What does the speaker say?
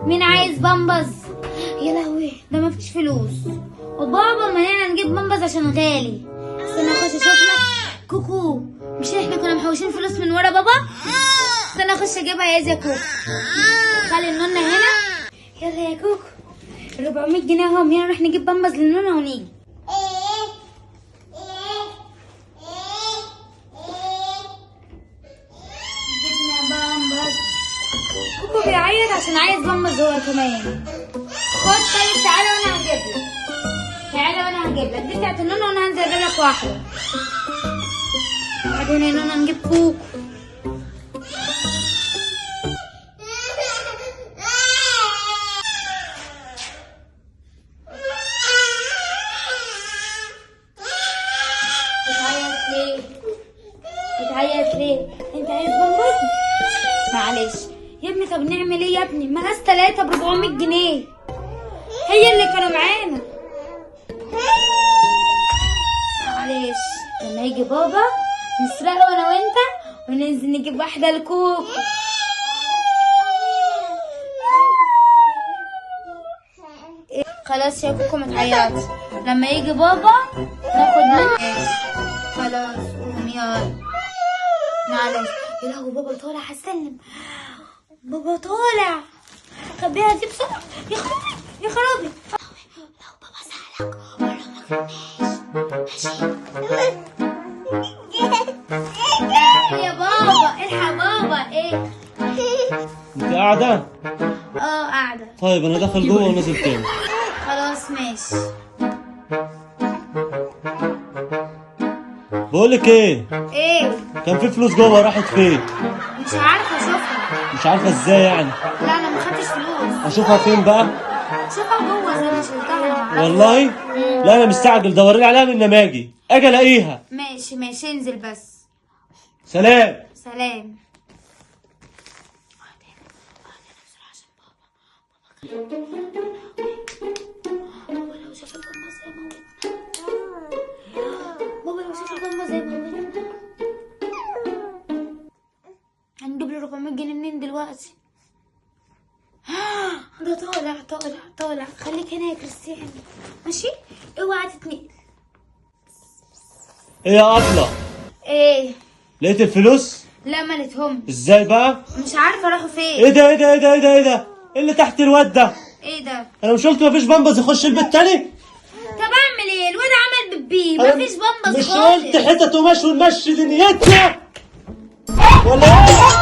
مين عايز بامبز؟ يا لهوي ده مفيش فلوس، وبابا ملينا نجيب بامبز عشان غالي. استنى اخش اشوف لك. كوكو مش احنا كنا محوشين فلوس من ورا بابا؟ استنى اخش اجيبها يا كوكو. خلي النونة هنا. يلا يا كوكو 400 جنيه اهم، يلا نروح نجيب بامبز للنونة ونيجي. جبنا بامبز. كوكو بيعيط عشان عايز بامبز هو كمان. خد طيب تعالى وانا هجيب لك. تعالى وانا هجيب لك دي بتاعت النونة، وانا هنزل اجيب لك واحدة. بعدين يا نونة نجيب كوكو. بتعيط ليه؟ انت عايز بامبز؟ معلش يا ابني. طب نعمل ايه يا ابني؟ مقاس 3 ب 400 جنيه هي اللي كانوا معانا. معلش لما يجي بابا نسرقه انا وانت وننزل نجيب واحده لكوكو. خلاص يا كوكو ما تعيطش، لما يجي بابا ناخد منه. خلاص قوم يلا. معلش. يا لهوي بابا طالع على السلم. بابا طالع. خبيها دي بسرعه. يا خرابي يا خرابي. لو بابا سألك قول له ما كناش ماشي. يا بابا الحق بابا. ايه انت قاعدة؟ قاعده. طيب انا داخل جوه ونازل تاني. خلاص ماشي. بقولك ايه؟ ايه؟ كان في فلوس جوه راحت فين؟ مش عارفه اشوفها. مش عارفة ازاي يعني؟ لا انا ما خدتش فلوس. اشوفها فين بقى؟ شوفها جوه زي ما شلتها. والله؟ لا انا مستعجل، دوري عليها من لما اجي الاقيها. ماشي ماشي انزل بس. سلام. سلام. بابا لو شاف البامبز هيموتنا. بابا لو شاف البامبز هيموتنا. هنجيب له 400 جنيه منين دلوقتي؟ ده طالع طالع طالع. خليك هنا يا كريستيان ماشي؟ اوعى تتنقل. ايه يا ابله؟ ايه؟ لقيت الفلوس؟ لا ما لقيتهمش. ازاي بقى؟ مش عارفه راحوا فين. ايه ده ايه ده ايه ده ايه ده ايه ده؟ ايه اللي تحت الواد ده؟ ايه ده؟ انا مش قلت مفيش بامبز يخش البيت تاني؟ طب اعمل ايه؟ الواد عمل بيبي مفيش بامبز مش خالص. قلت حتت ومشي ونمشي دنيتنا؟ ولا ايه؟